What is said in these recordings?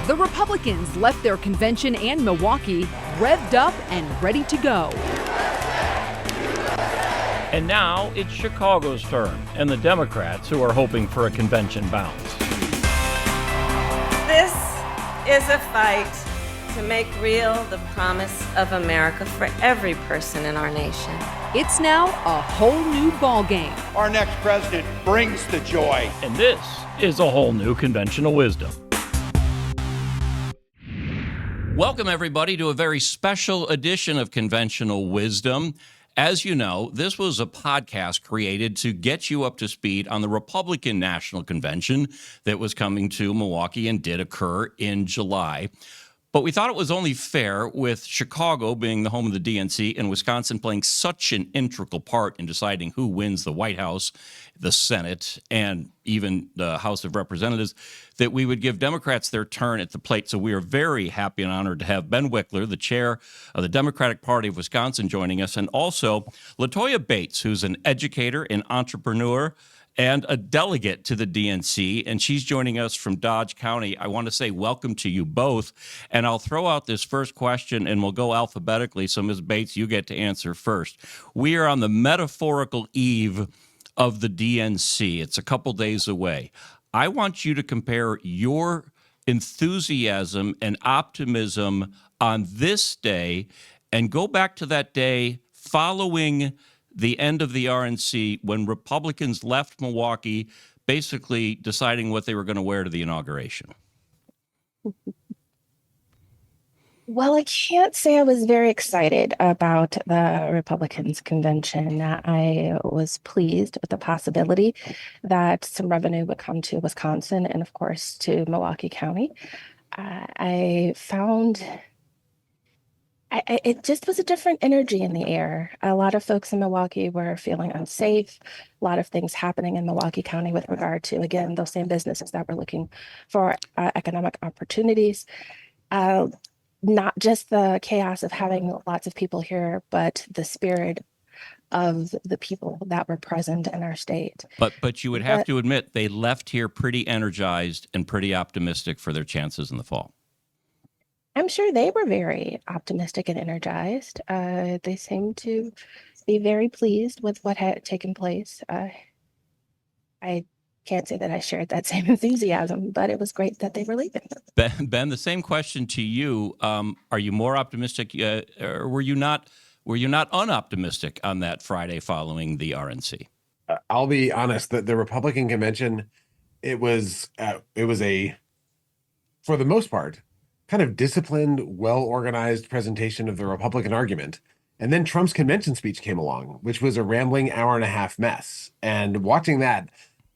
The Republicans left their convention in Milwaukee revved up and ready to go. And now it's Chicago's turn, and the Democrats who are hoping for a convention bounce. This is a fight to make real the promise of America for every person in our nation. It's now a whole new ballgame. Our next president brings the joy. And this is a whole new conventional wisdom. Welcome, everybody, to a very special edition of Conventional Wisdom. As you know, this was a podcast created to get you up to speed on the Republican National Convention that was coming to Milwaukee and did occur in July. But we thought it was only fair, with Chicago being the home of the DNC and Wisconsin playing such an integral part in deciding who wins the White House, the Senate, and even the House of Representatives, that we would give Democrats their turn at the plate. So we are very happy and honored to have Ben Wikler, the chair of the Democratic Party of Wisconsin, joining us, and also LaToya Bates, who's an educator and entrepreneur and a delegate to the DNC, and she's joining us from Dodge County. I want to say welcome to you both, and I'll throw out this first question, and we'll go alphabetically, so Ms. Bates, you get to answer first. We are on the metaphorical eve of the DNC. It's a couple days away. I want you to compare your enthusiasm and optimism on this day and go back to that day following the end of the RNC, when Republicans left Milwaukee, basically deciding what they were going to wear to the inauguration. Well, I can't say I was very excited about the Republicans convention. I was pleased with the possibility that some revenue would come to Wisconsin and, of course, to Milwaukee County. I found it just was a different energy in the air. A lot of folks in Milwaukee were feeling unsafe. A lot of things happening in Milwaukee County with regard to, again, those same businesses that were looking for economic opportunities. Not just the chaos of having lots of people here, but the spirit of the people that were present in our state. But you would have to admit, they left here pretty energized and pretty optimistic for their chances in the fall. I'm sure they were very optimistic and energized. They seemed to be very pleased with what had taken place. I can't say that I shared that same enthusiasm, but it was great that they were leaving. Ben, the same question to you. Are you more optimistic, or were you not unoptimistic on that Friday following the RNC? I'll be honest, that the Republican convention, it was a, for the most part, kind of disciplined, well-organized presentation of the Republican argument. And then Trump's convention speech came along, which was a rambling hour-and-a-half mess. And watching that,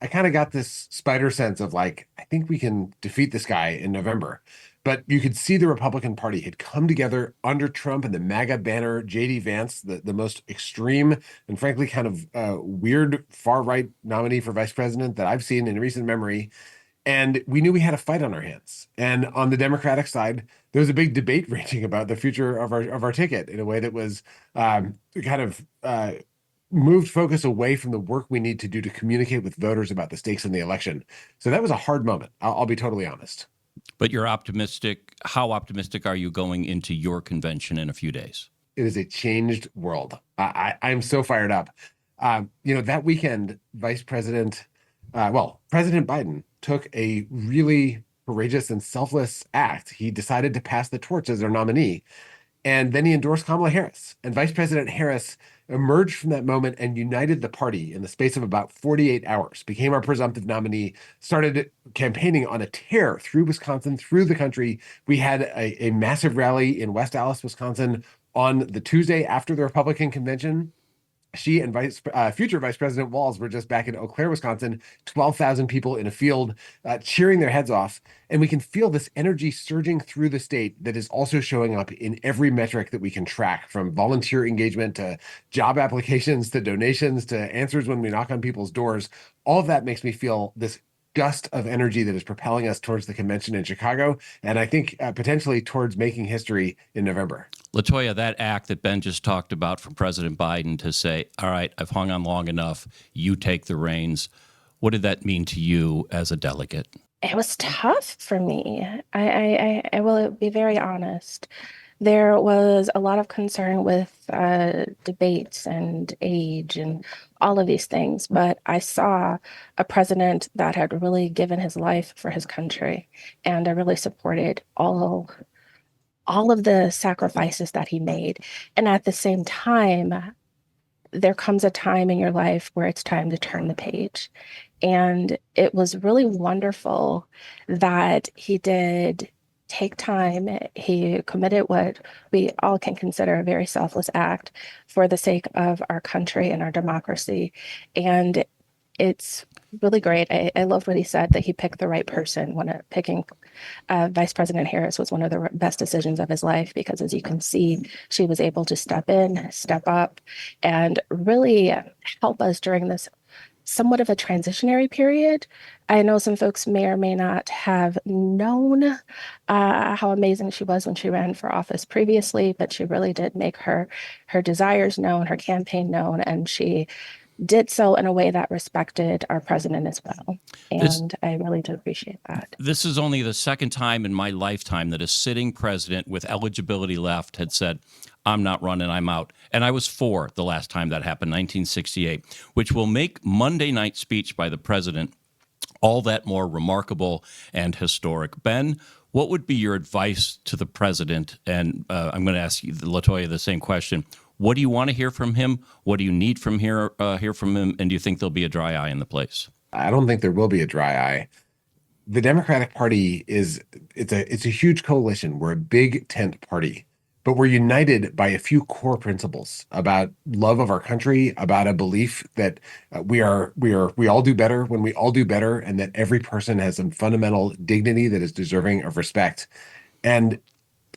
I kind of got this spider sense of like, I think we can defeat this guy in November. But you could see the Republican Party had come together under Trump and the MAGA banner, J.D. Vance, the most extreme and frankly kind of weird far-right nominee for vice president that I've seen in recent memory. And we knew we had a fight on our hands. And on the Democratic side, there was a big debate raging about the future of our ticket in a way that was moved focus away from the work we need to do to communicate with voters about the stakes in the election. So that was a hard moment. I'll be totally honest. But you're optimistic. How optimistic are you going into your convention in a few days? It is a changed world. I'm so fired up. That weekend, President Biden took a really courageous and selfless act. He decided to pass the torch as their nominee. And then he endorsed Kamala Harris. And Vice President Harris emerged from that moment and united the party in the space of about 48 hours, became our presumptive nominee, started campaigning on a tear through Wisconsin, through the country. We had a massive rally in West Allis, Wisconsin on the Tuesday after the Republican convention. She and future Vice President Walz were just back in Eau Claire, Wisconsin, 12,000 people in a field cheering their heads off. And we can feel this energy surging through the state that is also showing up in every metric that we can track, from volunteer engagement to job applications to donations to answers when we knock on people's doors. All of that makes me feel this gust of energy that is propelling us towards the convention in Chicago, and I think potentially towards making history in November. LaToya, that act that Ben just talked about from President Biden to say, all right, I've hung on long enough, you take the reins. What did that mean to you as a delegate? It was tough for me. I will be very honest. There was a lot of concern with debates and age and all of these things, but I saw a president that had really given his life for his country, and I really supported all of the sacrifices that he made. And at the same time, there comes a time in your life where it's time to turn the page. And it was really wonderful that he did take time. He committed what we all can consider a very selfless act for the sake of our country and our democracy. And it's really great. I love what he said, that he picked the right person when picking Vice President Harris was one of the best decisions of his life, because as you can see, she was able to step in, step up, and really help us during this somewhat of a transitionary period. I know some folks may or may not have known how amazing she was when she ran for office previously, but she really did make her desires known, her campaign known, and she did so in a way that respected our president as well. And I really do appreciate that. This is only the second time in my lifetime that a sitting president with eligibility left had said, I'm not running, I'm out. And I was 4 the last time that happened, 1968, which will make Monday night speech by the president all that more remarkable and historic. Ben, what would be your advice to the president? And I'm going to ask you, LaToya, the same question. What do you want to hear from him? What do you need from hear from him? And do you think there'll be a dry eye in the place? I don't think there will be a dry eye. The Democratic Party it's a huge coalition. We're a big tent party, but we're united by a few core principles about love of our country, about a belief that we all do better when we all do better, and that every person has some fundamental dignity that is deserving of respect. And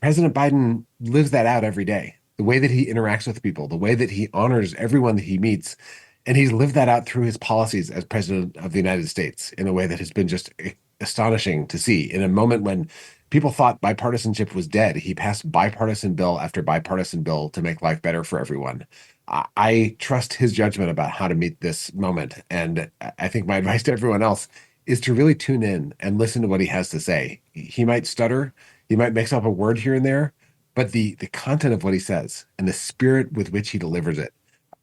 President Biden lives that out every day. The way that he interacts with people, the way that he honors everyone that he meets. And he's lived that out through his policies as president of the United States in a way that has been just astonishing to see. In a moment when people thought bipartisanship was dead, he passed bipartisan bill after bipartisan bill to make life better for everyone. I trust his judgment about how to meet this moment. And I think my advice to everyone else is to really tune in and listen to what he has to say. He might stutter, he might mix up a word here and there, but the content of what he says and the spirit with which he delivers it,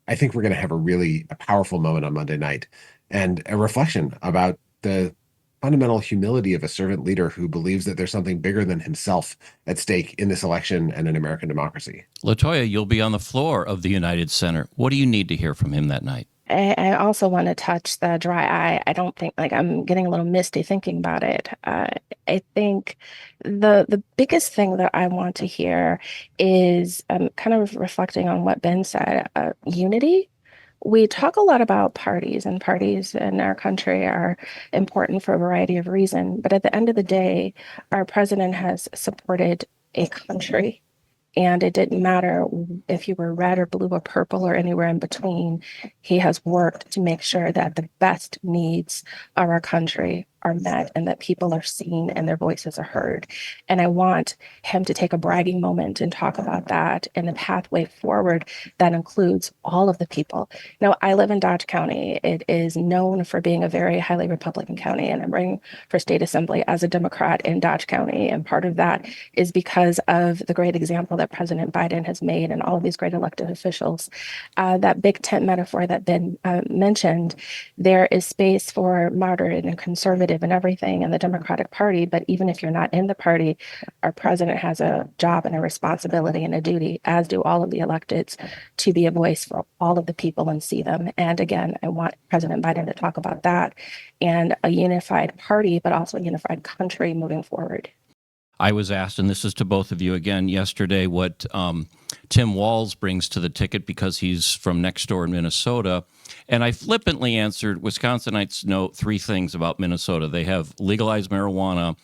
I think we're going to have a powerful moment on Monday night, and a reflection about the fundamental humility of a servant leader who believes that there's something bigger than himself at stake in this election and in American democracy. LaToya, you'll be on the floor of the United Center. What do you need to hear from him that night? I also want to touch the dry eye. I don't think, I'm getting a little misty thinking about it. I think the biggest thing that I want to hear is kind of reflecting on what Ben said, unity. We talk a lot about parties, and parties in our country are important for a variety of reasons. But at the end of the day, our president has supported a country. And it didn't matter if you were red or blue or purple or anywhere in between. He has worked to make sure that the best needs of our country are met and that people are seen and their voices are heard. And I want him to take a bragging moment and talk about that and the pathway forward that includes all of the people. Now, I live in Dodge County. It is known for being a very highly Republican county, and I'm running for state assembly as a Democrat in Dodge County. And part of that is because of the great example that President Biden has made and all of these great elected officials. That big tent metaphor that Ben mentioned, there is space for moderate and conservative and everything in the Democratic Party. But even if you're not in the party, our president has a job and a responsibility and a duty, as do all of the electeds, to be a voice for all of the people and see them. And again, I want President Biden to talk about that and a unified party, but also a unified country moving forward. I was asked, and this is to both of you again yesterday, what Tim Walz brings to the ticket because he's from next door in Minnesota. And I flippantly answered, Wisconsinites know 3 things about Minnesota. They have legalized marijuana.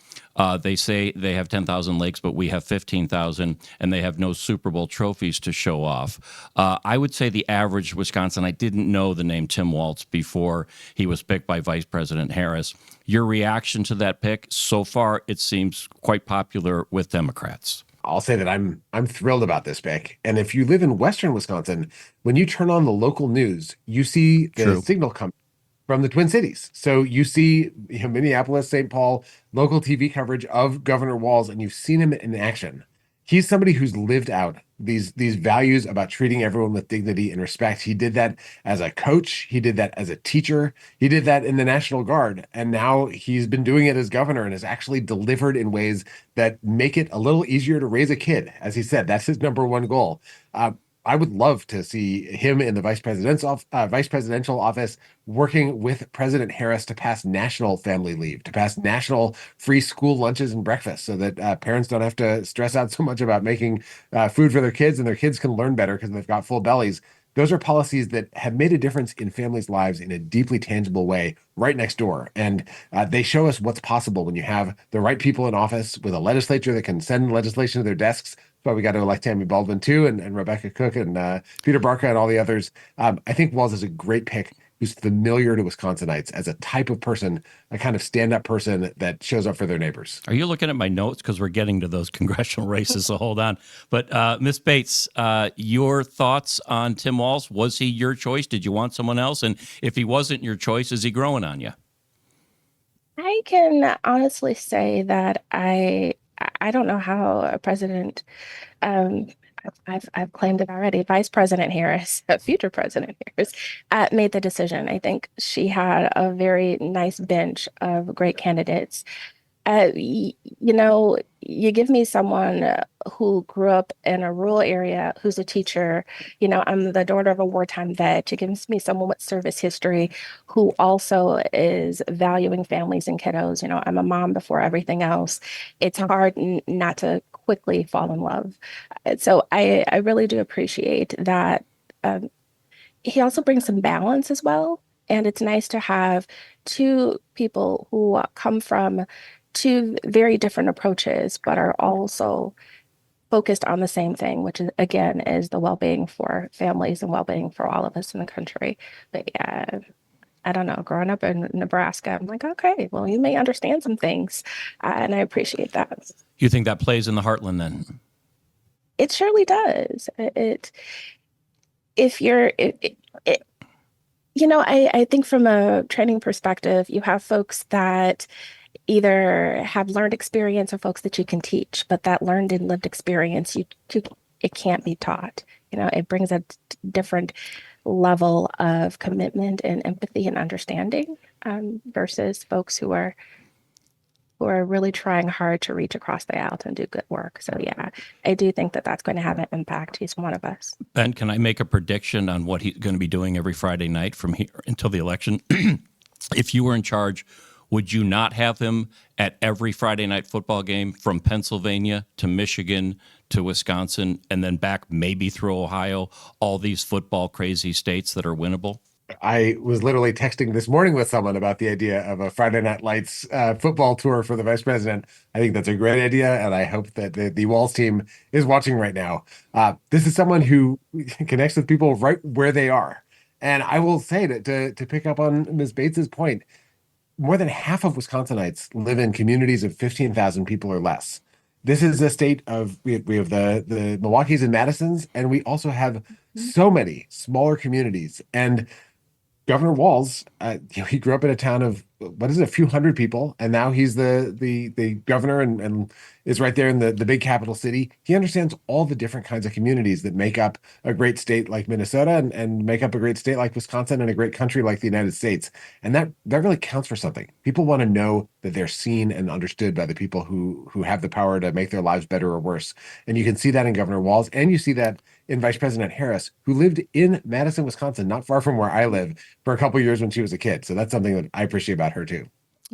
They say they have 10,000 lakes, but we have 15,000, and they have no Super Bowl trophies to show off. I would say the average Wisconsinite didn't know the name Tim Walz before he was picked by Vice President Harris. Your reaction to that pick? So far, it seems quite popular with Democrats. I'll say that I'm thrilled about this pick. And if you live in Western Wisconsin, when you turn on the local news, you see the True. signal company from the Twin Cities. So you see, Minneapolis, St. Paul, local TV coverage of Governor Walz, and you've seen him in action. He's somebody who's lived out these values about treating everyone with dignity and respect. He did that as a coach. He did that as a teacher. He did that in the National Guard. And now he's been doing it as governor and has actually delivered in ways that make it a little easier to raise a kid. As he said, that's his number one goal. I would love to see him in the vice presidential office working with President Harris to pass national family leave, to pass national free school lunches and breakfast so that parents don't have to stress out so much about making food for their kids, and their kids can learn better because they've got full bellies. Those are policies that have made a difference in families' lives in a deeply tangible way right next door. And they show us what's possible when you have the right people in office with a legislature that can send legislation to their desks. But we got to elect Tammy Baldwin too, and Rebecca Cook and Peter Barca and all the others. I think Walz is a great pick who's familiar to Wisconsinites as a type of person, a kind of stand-up person that shows up for their neighbors. Are you looking at my notes? Because we're getting to those congressional races, so hold on. But Ms. Bates, your thoughts on Tim Walz? Was he your choice? Did you want someone else? And if he wasn't your choice, is he growing on you? I can honestly say that I don't know how a president, I've claimed it already, Vice President Harris, future President Harris, made the decision. I think she had a very nice bench of great candidates. You give me someone who grew up in a rural area, who's a teacher. I'm the daughter of a wartime vet. It gives me someone with service history who also is valuing families and kiddos. I'm a mom before everything else. It's hard not to quickly fall in love. So I really do appreciate that. He also brings some balance as well. And it's nice to have two people who come from two very different approaches, but are also focused on the same thing, which is, again, is the well-being for families and well-being for all of us in the country. But yeah, I don't know, growing up in Nebraska, I'm like, okay, well, you may understand some things, and I appreciate that. You think that plays in the heartland then? It surely does. I think from a training perspective, you have folks that either have learned experience or folks that you can teach, but that learned and lived experience, it can't be taught. It brings a different level of commitment and empathy and understanding versus folks who are really trying hard to reach across the aisle and do good work. So yeah, I do think that that's going to have an impact. He's one of us. Ben, can I make a prediction on what he's going to be doing every Friday night from here until the election? If you were in charge, would you not have him at every Friday night football game from Pennsylvania to Michigan to Wisconsin and then back maybe through Ohio, all these football crazy states that are winnable? I was literally texting this morning with someone about the idea of a Friday Night Lights football tour for the vice president. I think that's a great idea, and I hope that the Walz team is watching right now. This is someone who connects with people right where they are. And I will say that to pick up on Ms. Bates's point, more than half of Wisconsinites live in communities of 15,000 people or less. This is a state of, we have the Milwaukee's and Madisons, and we also have so many smaller communities. And Governor Walz, he grew up in a town of, a few hundred people, and now he's the governor and is right there in the big capital city. He understands all the different kinds of communities that make up a great state like Minnesota and make up a great state like Wisconsin and a great country like the United States. And that really counts for something. People want to know that they're seen and understood by the people who have the power to make their lives better or worse. And you can see that in Governor Walz, and you see that in Vice President Harris, who lived in Madison, Wisconsin, not far from where I live, for a couple of years when she was a kid. So that's something that I appreciate about her too.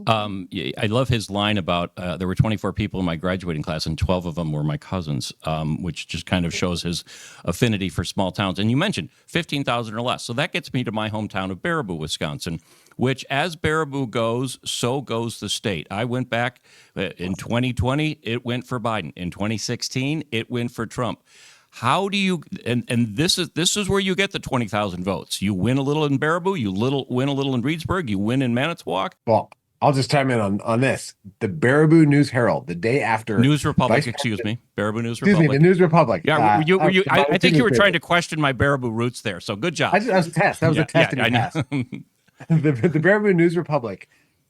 I love his line about there were 24 people in my graduating class and 12 of them were my cousins, which just kind of shows his affinity for small towns. And you mentioned 15,000 or less. So that gets me to my hometown of Baraboo, Wisconsin, which as Baraboo goes, so goes the state. I went back in 2020, it went for Biden. In 2016, it went for Trump. How do you, and this is where you get the 20,000 votes. You win a little in Baraboo, win a little in Reedsburg, you win in Manitowoc. Well, I'll just chime in on this. The Baraboo News Herald, the day after News Republic, Baraboo News Republic. Excuse me, the News Republic. Yeah, I think you were trying to question my Baraboo roots there. So good job. That was a test. That was a test. I know. the Baraboo News Republic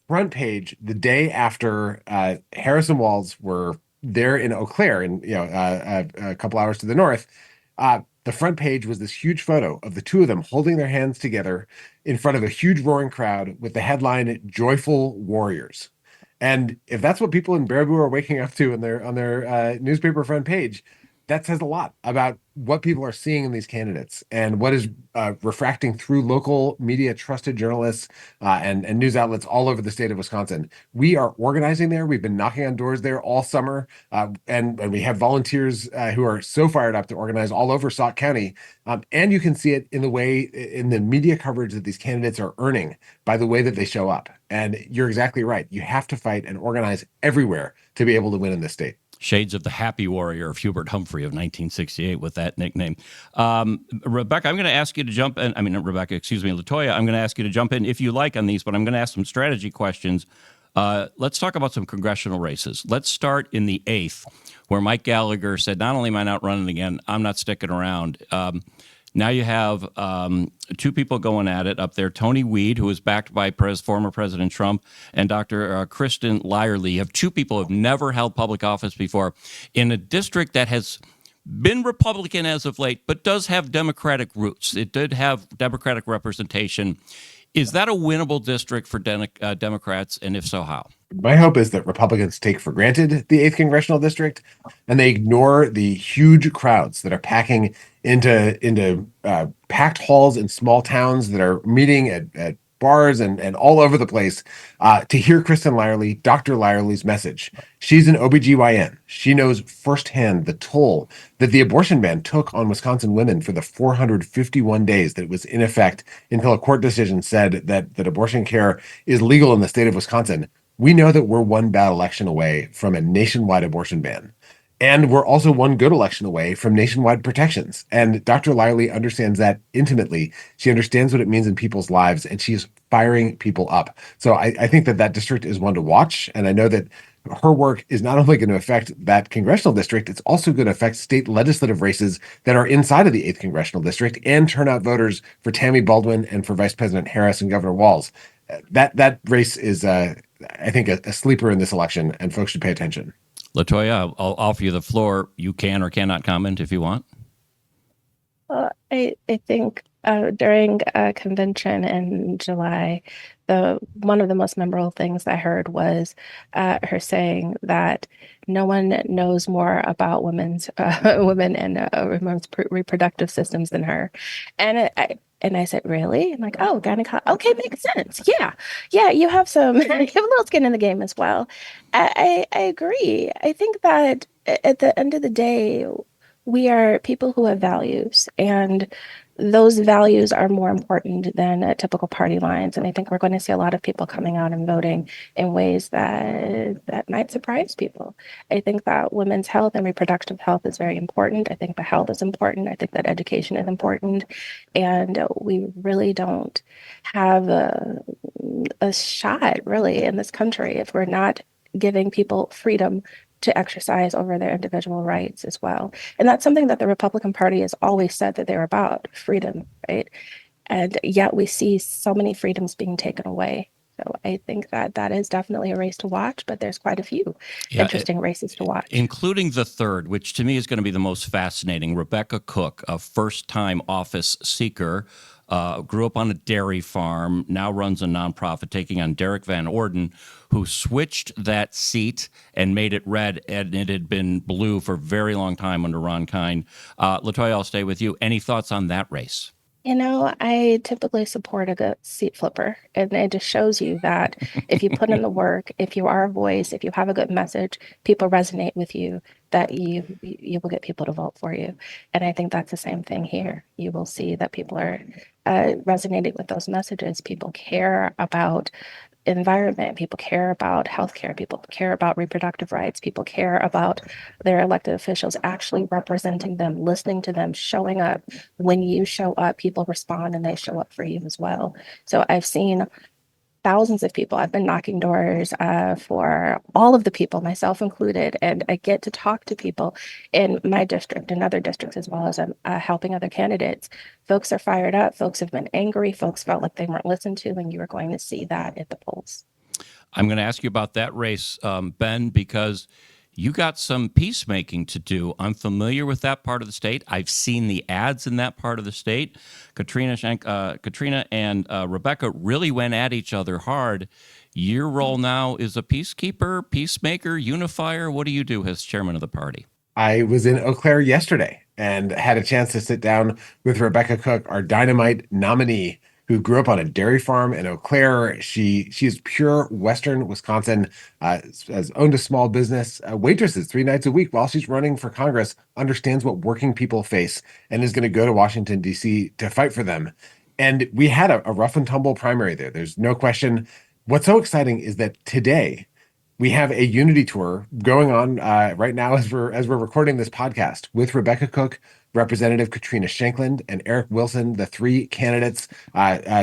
front page the day after Harris and Walz were there in Eau Claire, and a couple hours to the north. The front page was this huge photo of the two of them holding their hands together in front of a huge roaring crowd with the headline "Joyful Warriors." And if that's what people in Baraboo are waking up to on their newspaper front page, that says a lot about what people are seeing in these candidates and what is refracting through local media, trusted journalists, and news outlets all over the state of Wisconsin. We are organizing there. We've been knocking on doors there all summer, and we have volunteers who are so fired up to organize all over Sauk County. And you can see it in the media coverage that these candidates are earning by the way that they show up. And you're exactly right. You have to fight and organize everywhere to be able to win in this state. Shades of the Happy Warrior of Hubert Humphrey of 1968 with that nickname. Rebecca, I'm going to ask you to jump in. LaToya, I'm going to ask you to jump in if you like on these, but I'm going to ask some strategy questions. Let's talk about some congressional races. Let's start in the 8th, where Mike Gallagher said, not only am I not running again, I'm not sticking around. Now you have two people going at it up there, Tony Weed, who is backed by former President Trump, and Dr. Kristen Lyerly. You have two people who have never held public office before in a district that has been Republican as of late, but does have Democratic roots. It did have Democratic representation. Is that a winnable district for Democrats, and if so, how? My hope is that Republicans take for granted the 8th congressional district and they ignore the huge crowds that are packing into packed halls in small towns that are meeting at bars and all over the place to hear Kristen Lyerly, Dr. Lyerly's message. She's an OBGYN. She knows firsthand the toll that the abortion ban took on Wisconsin women for the 451 days that it was in effect until a court decision said that abortion care is legal in the state of Wisconsin. We know that we're one bad election away from a nationwide abortion ban. And we're also one good election away from nationwide protections. And Dr. Lyerly understands that intimately. She understands what it means in people's lives, and she's firing people up. So I think that district is one to watch. And I know that her work is not only going to affect that congressional district, it's also going to affect state legislative races that are inside of the 8th congressional district and turn out voters for Tammy Baldwin and for Vice President Harris and Governor Walz. That race is, I think, a sleeper in this election, and folks should pay attention. LaToya, I'll offer you the floor. You can or cannot comment if you want. I think during a convention in July, one of the most memorable things I heard was her saying that no one knows more about women and women's reproductive systems than her, and I said, really? I'm like, oh, gynecology. Okay, makes sense. Yeah. You have you have a little skin in the game as well. I agree. I think that at the end of the day, we are people who have values, and those values are more important than typical party lines. And I think we're going to see a lot of people coming out and voting in ways that might surprise people. I think that women's health and reproductive health is very important. I think the health is important. I think that education is important. And we really don't have a shot really in this country if we're not giving people freedom to exercise over their individual rights as well. And that's something that the Republican Party has always said that they're about, freedom, right? And yet we see so many freedoms being taken away. So I think that is definitely a race to watch, but there's quite a few interesting races to watch. Including the third, which to me is going to be the most fascinating. Rebecca Cook, a first-time office seeker, grew up on a dairy farm, now runs a nonprofit taking on Derek Van Orden, who switched that seat and made it red, and it had been blue for a very long time under Ron Kine. LaToya, I'll stay with you. Any thoughts on that race? I typically support a good seat flipper, and it just shows you that if you put in the work, if you are a voice, if you have a good message, people resonate with you, that you will get people to vote for you. And I think that's the same thing here. You will see that people are resonating with those messages. People care about environment, people care about healthcare, people care about reproductive rights, people care about their elected officials actually representing them, listening to them, showing up. When you show up, people respond and they show up for you as well. So I've seen thousands of people. I've been knocking doors for all of the people, myself included, and I get to talk to people in my district and other districts as well as I'm helping other candidates. Folks are fired up. Folks have been angry. Folks felt like they weren't listened to, and you are going to see that at the polls. I'm going to ask you about that race, Ben, because you got some peacemaking to do. I'm familiar with that part of the state. I've seen the ads in that part of the state. Katrina and Rebecca really went at each other hard. Your role now is a peacekeeper, peacemaker, unifier. What do you do as chairman of the party? I was in Eau Claire yesterday and had a chance to sit down with Rebecca Cook, our dynamite nominee, who grew up on a dairy farm in Eau Claire. She is pure Western Wisconsin, has owned a small business, waitresses 3 nights a week while she's running for Congress, understands what working people face, and is going to go to Washington, D.C. to fight for them. And we had a rough and tumble primary there. There's no question. What's so exciting is that today we have a unity tour going on right now as we're recording this podcast with Rebecca Cook, Representative Katrina Shankland, and Eric Wilson, the 3 candidates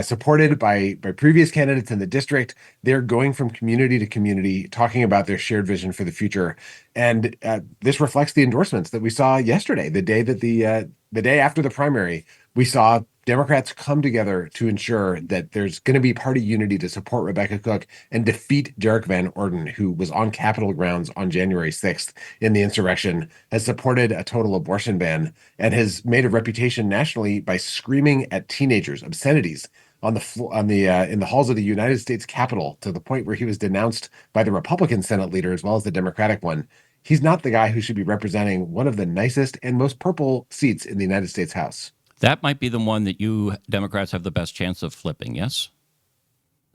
supported by previous candidates in the district. They're going from community to community, talking about their shared vision for the future. And this reflects the endorsements that we saw yesterday, the day that the day after the primary. We saw Democrats come together to ensure that there's going to be party unity to support Rebecca Cook and defeat Derek Van Orden, who was on Capitol grounds on January 6th in the insurrection, has supported a total abortion ban, and has made a reputation nationally by screaming at teenagers obscenities in the halls of the United States Capitol, to the point where he was denounced by the Republican Senate leader as well as the Democratic one. He's not the guy who should be representing one of the nicest and most purple seats in the United States House. That might be the one that you Democrats have the best chance of flipping, yes?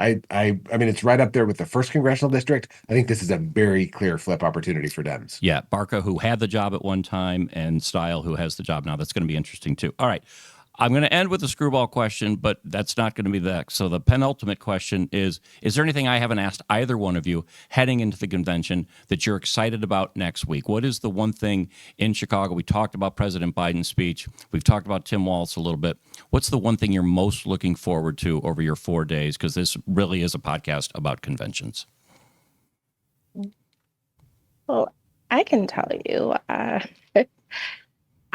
I mean, it's right up there with the 1st congressional district. I think this is a very clear flip opportunity for Dems. Yeah, Barca, who had the job at one time, and Style, who has the job now. That's going to be interesting, too. All right. I'm going to end with a screwball question, but that's not going to be the So the penultimate question is there anything I haven't asked either one of you heading into the convention that you're excited about next week? What is the one thing in Chicago? We talked about President Biden's speech. We've talked about Tim Walz a little bit. What's the one thing you're most looking forward to over your 4 days? Because this really is a podcast about conventions. Well, I can tell you,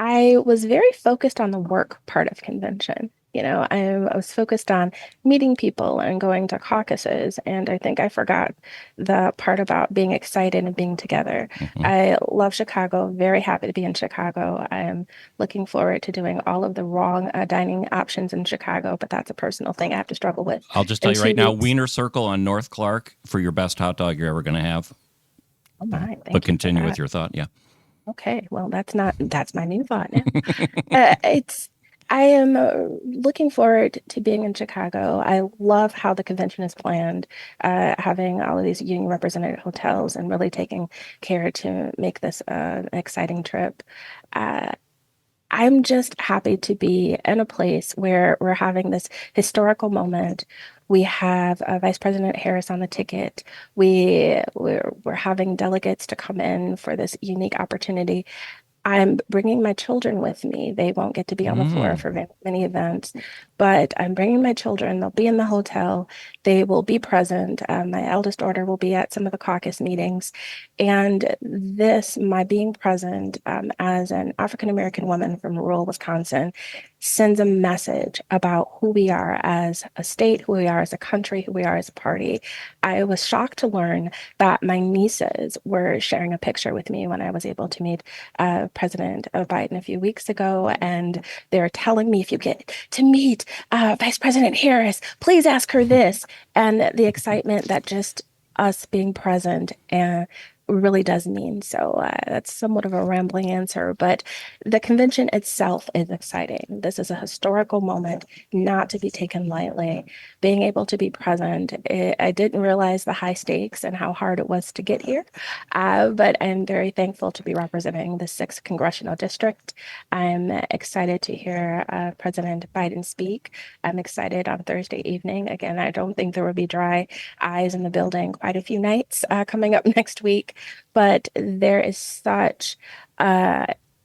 I was very focused on the work part of convention. You know, I was focused on meeting people and going to caucuses, and I think I forgot the part about being excited and being together. Mm-hmm. I love Chicago, very happy to be in Chicago. I am looking forward to doing all of the wrong dining options in Chicago, but that's a personal thing I have to struggle with. I'll just tell you right now, Wiener Circle on North Clark for your best hot dog you're ever going to have. Oh my, but continue with your thought, yeah. Okay, well, that's my new thought now. I am looking forward to being in Chicago. I love how the convention is planned, having all of these union represented hotels and really taking care to make this an exciting trip. I'm just happy to be in a place where we're having this historical moment. We have Vice President Harris on the ticket. We're having delegates to come in for this unique opportunity. I'm bringing my children with me. They won't get to be on the floor for many events, but I'm bringing my children. They'll be in the hotel. They will be present. My eldest daughter will be at some of the caucus meetings. And my being present as an African-American woman from rural Wisconsin sends a message about who we are as a state, who we are as a country, who we are as a party. I was shocked to learn that my nieces were sharing a picture with me when I was able to meet President Biden a few weeks ago, and they're telling me, if you get to meet Vice President Harris, please ask her this. And the excitement that just us being present and really does mean. So that's somewhat of a rambling answer, but the convention itself is exciting. This is a historical moment, not to be taken lightly. Being able to be present, I didn't realize the high stakes and how hard it was to get here, but I'm very thankful to be representing the 6th Congressional District. I'm excited to hear President Biden speak. I'm excited on Thursday evening. Again, I don't think there will be dry eyes in the building quite a few nights coming up next week. But there is such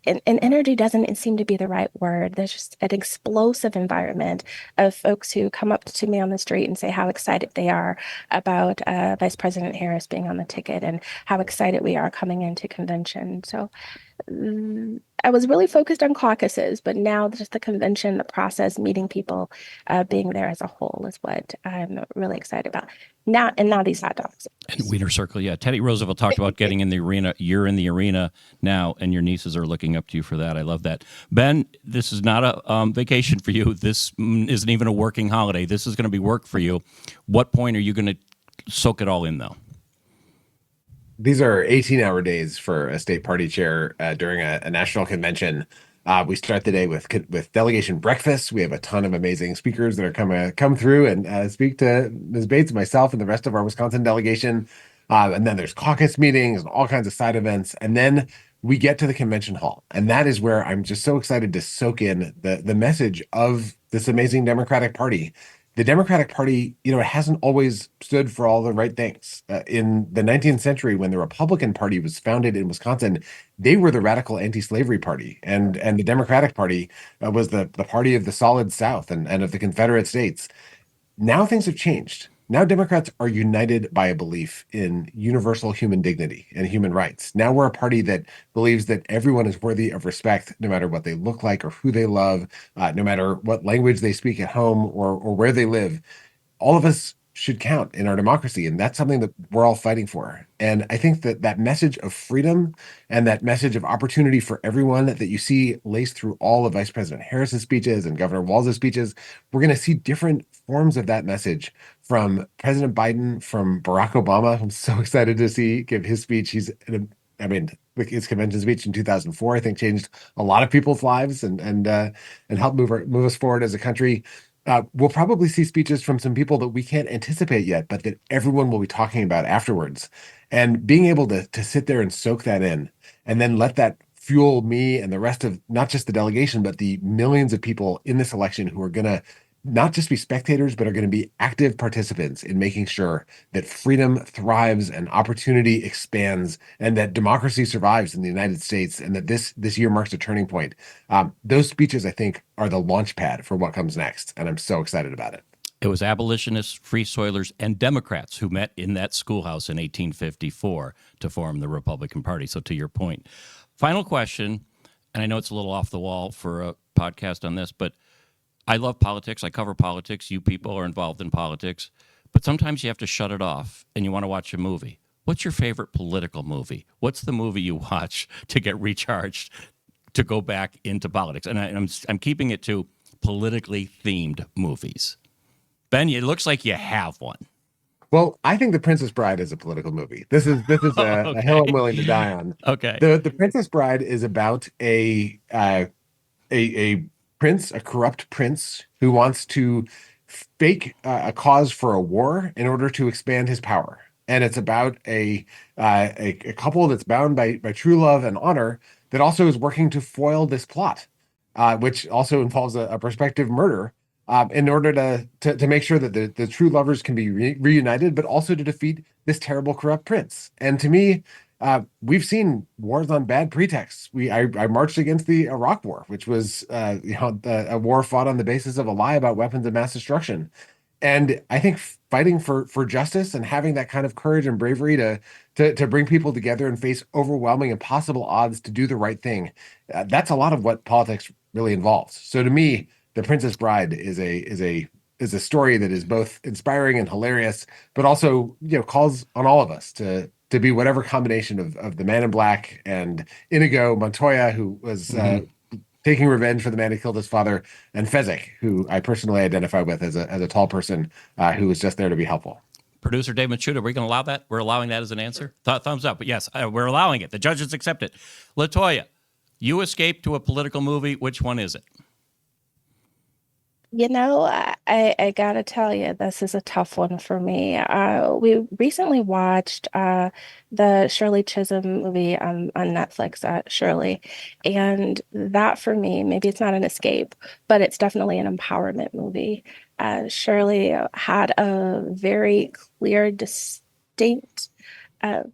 and energy doesn't seem to be the right word. There's just an explosive environment of folks who come up to me on the street and say how excited they are about Vice President Harris being on the ticket and how excited we are coming into convention. So I was really focused on caucuses, but now just the convention, the process, meeting people, being there as a whole is what I'm really excited about. Now these hot dogs. And Wiener Circle, yeah. Teddy Roosevelt talked about getting in the arena. You're in the arena now, and your nieces are looking up to you for that. I love that. Ben, this is not a vacation for you. This isn't even a working holiday. This is going to be work for you. What point are you going to soak it all in, though? These are 18-hour days for a state party chair during a national convention. We start the day with delegation breakfast. We have a ton of amazing speakers that are come through and speak to Ms. Bates, myself, and the rest of our Wisconsin delegation. And then there's caucus meetings and all kinds of side events. And then we get to the convention hall. And that is where I'm just so excited to soak in the message of this amazing Democratic Party. The Democratic Party, it hasn't always stood for all the right things. In the 19th century, when the Republican Party was founded in Wisconsin, they were the radical anti-slavery party. And the Democratic Party was the party of the solid South and of the Confederate States. Now things have changed. Now Democrats are united by a belief in universal human dignity and human rights. Now we're a party that believes that everyone is worthy of respect, no matter what they look like or who they love, no matter what language they speak at home or where they live. All of us should count in our democracy, and that's something that we're all fighting for. And I think that message of freedom and that message of opportunity for everyone that you see laced through all of Vice President Harris's speeches and Governor Walz's speeches, we're going to see different forms of that message from President Biden, from Barack Obama. I'm so excited to see give his speech. His convention speech in 2004, I think, changed a lot of people's lives and helped move us forward as a country. We'll probably see speeches from some people that we can't anticipate yet, but that everyone will be talking about afterwards. And being able to sit there and soak that in and then let that fuel me and the rest of not just the delegation, but the millions of people in this election who are going to not just be spectators, but are going to be active participants in making sure that freedom thrives and opportunity expands and that democracy survives in the United States and that this year marks a turning point. Those speeches, I think, are the launch pad for what comes next, and I'm so excited about it. It was abolitionists, free soilers, and Democrats who met in that schoolhouse in 1854 to form the Republican Party. So to your point, final question, and I know it's a little off the wall for a podcast on this, but I love politics. I cover politics. You people are involved in politics. But sometimes you have to shut it off and you want to watch a movie. What's your favorite political movie? What's the movie you watch to get recharged to go back into politics? And I'm keeping it to politically themed movies. Ben, it looks like you have one. Well, I think The Princess Bride is a political movie. This is a hill I'm willing to die on. Okay. The Princess Bride is about a prince, a corrupt prince who wants to fake a cause for a war in order to expand his power. And it's about a couple that's bound by true love and honor that also is working to foil this plot, which also involves a prospective murder in order to make sure that the true lovers can be reunited, but also to defeat this terrible corrupt prince. And to me, we've seen wars on bad pretexts. I marched against the Iraq War, which was a war fought on the basis of a lie about weapons of mass destruction. And I think fighting for justice and having that kind of courage and bravery to bring people together and face overwhelming, impossible odds to do the right thing, that's a lot of what politics really involves. So to me, The Princess Bride is a story that is both inspiring and hilarious, but also calls on all of us to be whatever combination of the Man in Black and Inigo Montoya, who was taking revenge for the man who killed his father, and Fezzik, who I personally identify with as a tall person who was just there to be helpful. Producer Dave Machuda, are we going to allow that? We're allowing that as an answer? Thumbs up. But yes, we're allowing it. The judges accept it. LaToya, you escaped to a political movie. Which one is it? I gotta tell you, this is a tough one for me. We recently watched the Shirley Chisholm movie on Netflix, Shirley, and that for me, maybe it's not an escape, but it's definitely an empowerment movie. Shirley had a very clear, distinct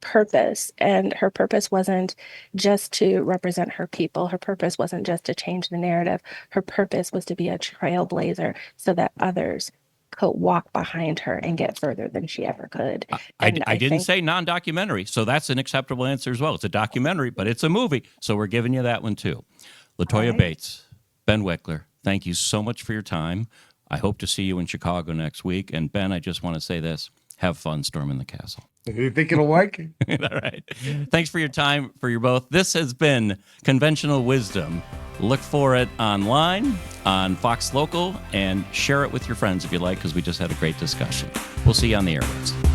purpose, and her purpose wasn't just to represent her people. Her purpose wasn't just to change the narrative. Her purpose was to be a trailblazer so that others could walk behind her and get further than she ever could. I didn't say non-documentary, so that's an acceptable answer as well. It's a documentary, but it's a movie, so we're giving you that one too. LaToya Bates, Ben Wikler, thank you so much for your time. I hope to see you in Chicago next week. And Ben, I just want to say this. Have fun storming the castle. You think it'll work? All right. Thanks for your time, for your both. This has been Conventional Wisdom. Look for it online, on Fox Local, and share it with your friends if you like, because we just had a great discussion. We'll see you on the airwaves.